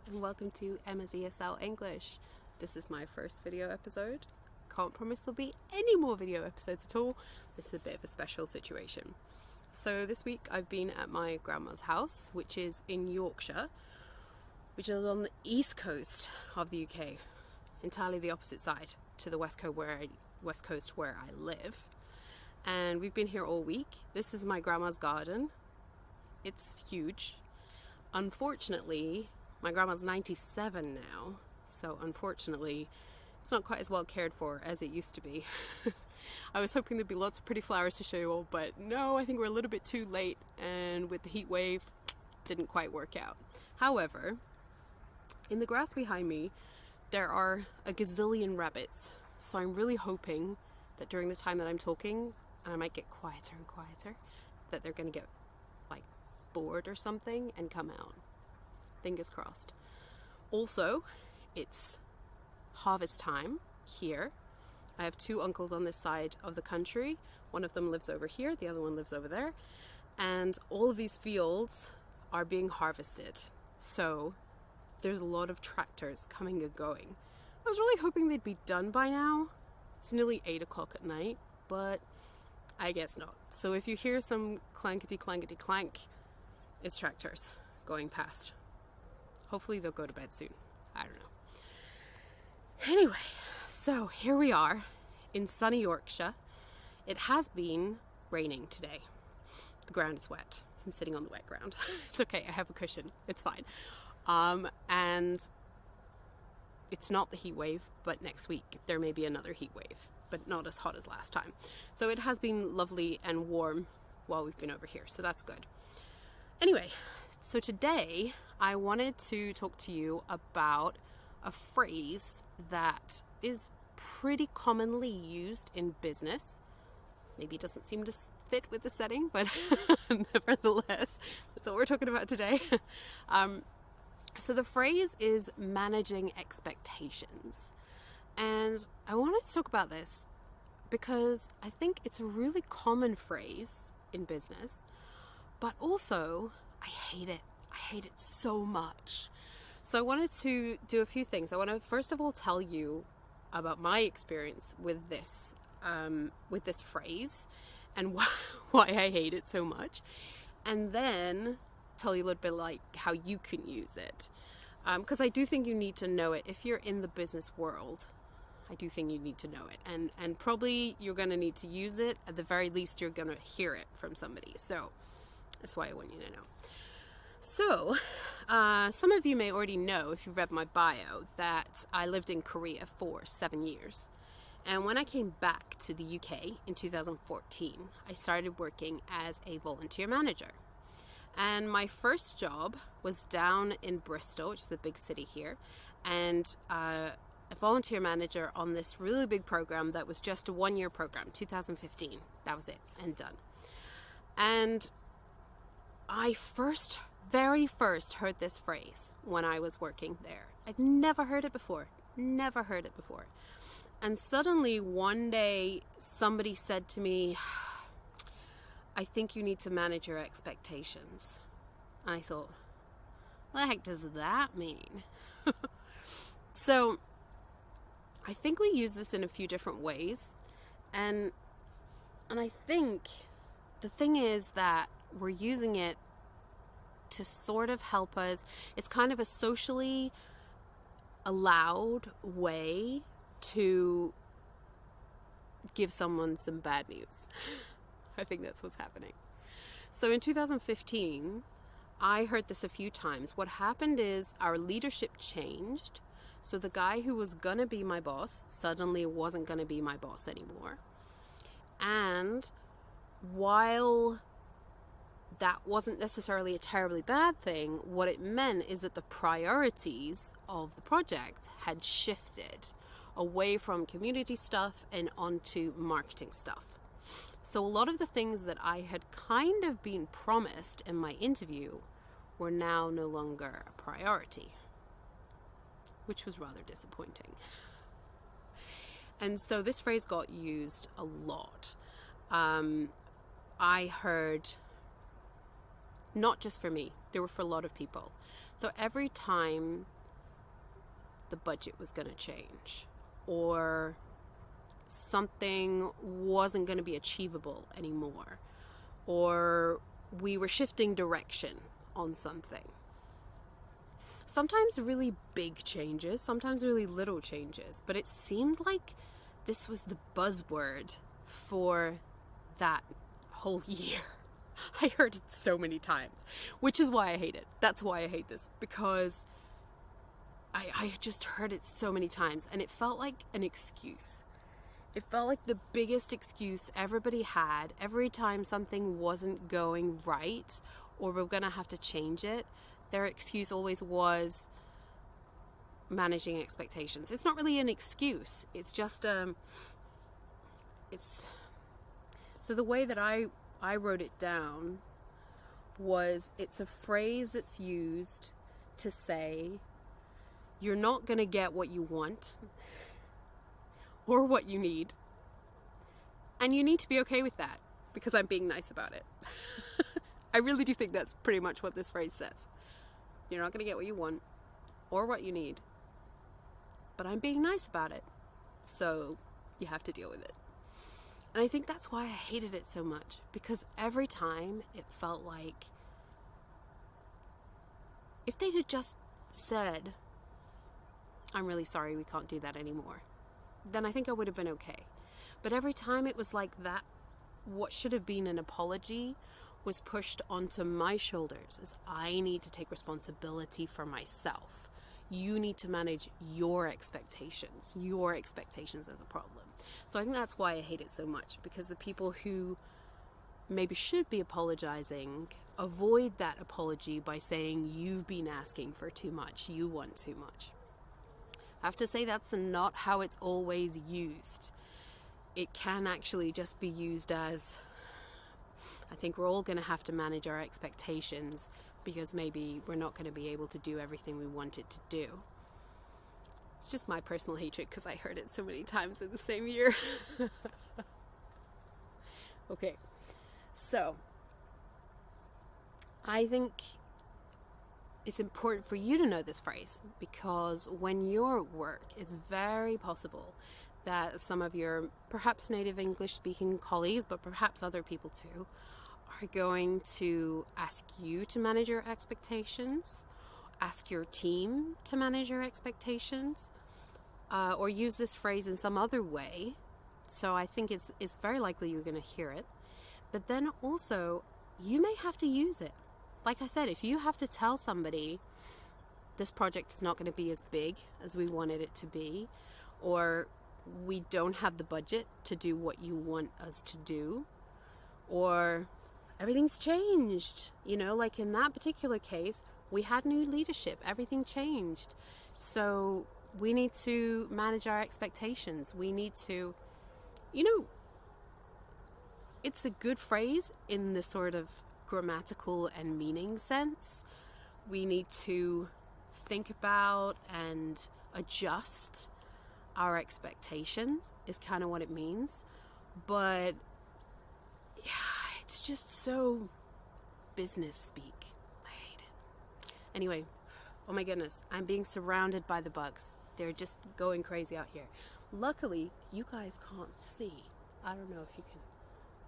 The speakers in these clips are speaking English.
and welcome to Emma's ESL English. This is my first video episode. Can't promise there'll be any more video episodes at all. This is a bit of a special situation. So this week I've been at my grandma's house, which is in Yorkshire, which is on the east coast of the UK, entirely the opposite side to the west coast where I live. And we've been here all week. This is my grandma's garden. It's huge. Unfortunately, my grandma's 97 now, so unfortunately it's not quite as well cared for as it used to be. I was hoping there'd be lots of pretty flowers to show you all, but no, I think we're a little bit too late, and with the heat wave, didn't quite work out. However, in the grass behind me, there are a gazillion rabbits, so I'm really hoping that during the time that I'm talking, and I might get quieter and quieter, that they're going to get bored or something and come out. Fingers crossed. Also, it's harvest time here. I have two uncles on this side of the country. One of them lives over here, the other one lives over there. And all of these fields are being harvested. So there's a lot of tractors coming and going. I was really hoping they'd be done by now. It's nearly 8 o'clock at night, but I guess not. So if you hear some clankety clankety clank, it's tractors going past. Hopefully they'll go to bed soon. I don't know. Anyway, so here we are in sunny Yorkshire. It has been raining today. The ground is wet. I'm sitting on the wet ground. It's okay, I have a cushion. It's fine. And it's not the heat wave, but next week there may be another heat wave, but not as hot as last time. So it has been lovely and warm while we've been over here, so that's good. Anyway, so today I wanted to talk to you about a phrase that is pretty commonly used in business. Maybe it doesn't seem to fit with the setting, but nevertheless, that's what we're talking about today. So the phrase is managing expectations. And I wanted to talk about this because I think it's a really common phrase in business. But also, I hate it. I hate it so much. So I wanted to do a few things. I want to first of all tell you about my experience with this phrase and why I hate it so much, and then tell you a little bit like how you can use it. Because I do think you need to know it if you're in the business world. I do think you need to know it, and probably you're going to need to use it. At the very least, you're going to hear it from somebody. So that's why I want you to know. So, some of you may already know, if you've read my bio, that I lived in Korea for 7 years. And when I came back to the UK in 2014, I started working as a volunteer manager. And my first job was down in Bristol, which is a big city here, and a volunteer manager on this really big program that was just a one-year program, 2015. That was it, and done. And I very first heard this phrase when I was working there. I'd never heard it before. And suddenly one day somebody said to me, I think you need to manage your expectations. And I thought, what the heck does that mean? So I think we use this in a few different ways. And I think the thing is that we're using it to sort of help us. It's kind of a socially allowed way to give someone some bad news. I think that's what's happening. So in 2015, I heard this a few times. What happened is our leadership changed. So the guy who was going to be my boss suddenly wasn't going to be my boss anymore. And while that wasn't necessarily a terribly bad thing, what it meant is that the priorities of the project had shifted away from community stuff and onto marketing stuff. So a lot of the things that I had kind of been promised in my interview were now no longer a priority, which was rather disappointing. And so this phrase got used a lot. I heard, not just for me, they were for a lot of people. So every time the budget was going to change, or something wasn't going to be achievable anymore, or we were shifting direction on something, sometimes really big changes, sometimes really little changes, but it seemed like this was the buzzword for that whole year. I heard it so many times, which is why I hate it. That's why I hate this, because I just heard it so many times, and it felt like an excuse. It felt like the biggest excuse everybody had every time something wasn't going right, or we're gonna have to change it. Their excuse always was managing expectations. It's not really an excuse. It's just so the way that I wrote it down was, it's a phrase that's used to say you're not going to get what you want or what you need, and you need to be okay with that, because I'm being nice about it. I really do think that's pretty much what this phrase says. You're not going to get what you want or what you need, but I'm being nice about it, so you have to deal with it. And I think that's why I hated it so much, because every time it felt like if they'd have just said, I'm really sorry, we can't do that anymore, then I think I would have been okay. But every time it was like that, what should have been an apology was pushed onto my shoulders, as I need to take responsibility for myself. You need to manage your expectations. Your expectations are the problem. So I think that's why I hate it so much, because the people who maybe should be apologizing avoid that apology by saying, you've been asking for too much, you want too much. I have to say that's not how it's always used. It can actually just be used as, I think we're all going to have to manage our expectations because maybe we're not going to be able to do everything we wanted to do. It's just my personal hatred because I heard it so many times in the same year. Okay, so I think it's important for you to know this phrase, because when you're at work, it's very possible that some of your perhaps native English speaking colleagues, but perhaps other people too, are going to ask you to manage your expectations, ask your team to manage your expectations, or use this phrase in some other way. So I think it's very likely you're going to hear it. But then also, you may have to use it. Like I said, if you have to tell somebody this project is not going to be as big as we wanted it to be, or we don't have the budget to do what you want us to do, or everything's changed, you know, like in that particular case, we had new leadership, everything changed. So we need to manage our expectations. We need to, you know, it's a good phrase in the sort of grammatical and meaning sense. We need to think about and adjust our expectations is kind of what it means. But yeah, it's just so business speak. I hate it. Anyway, oh my goodness, I'm being surrounded by the bugs. They're just going crazy out here. Luckily, you guys can't see. I don't know if you can.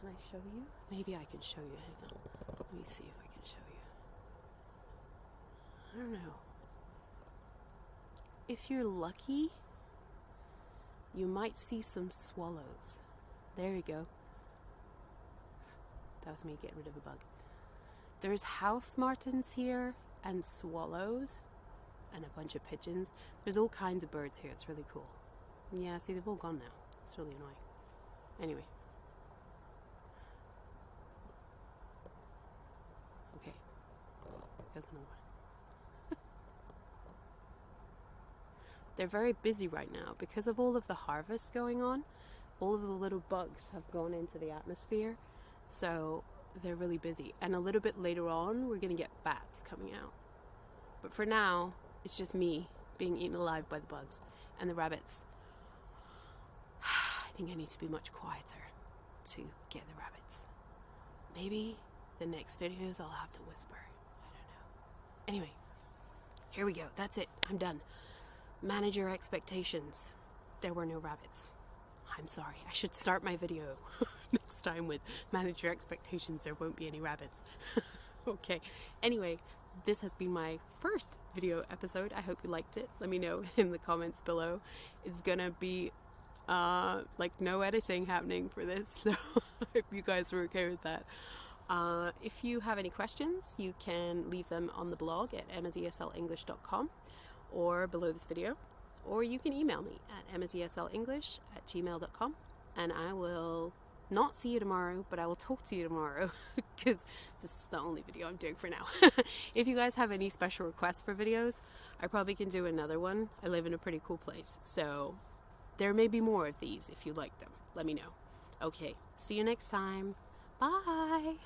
Can I show you? Maybe I can show you. Hang on. Let me see if I can show you. I don't know. If you're lucky, you might see some swallows. There you go. That was me getting rid of a bug. There's house martins here and swallows and a bunch of pigeons. There's all kinds of birds here. It's really cool. Yeah, see, they've all gone now. It's really annoying. Anyway. Okay. There's another one. They're very busy right now because of all of the harvest going on. All of the little bugs have gone into the atmosphere, so they're really busy. And a little bit later on, we're going to get bats coming out. But for now, it's just me being eaten alive by the bugs and the rabbits. I think I need to be much quieter to get the rabbits. Maybe the next videos I'll have to whisper. I don't know. Anyway, Here we go. That's it. I'm done. Manage your expectations. There were no rabbits. I'm sorry. I should start my video next time with manage your expectations. There won't be any rabbits. Okay. Anyway, this has been my first video episode. I hope you liked it. Let me know in the comments below. It's gonna be like no editing happening for this, so I hope you guys were okay with that. If you have any questions, you can leave them on the blog at emmaseslenglish.com or below this video, or you can email me at emmaseslenglish@gmail.com, and I will not see you tomorrow, but I will talk to you tomorrow because this is the only video I'm doing for now. If you guys have any special requests for videos, I probably can do another one. I live in a pretty cool place, so there may be more of these if you like them. Let me know. Okay, see you next time. Bye!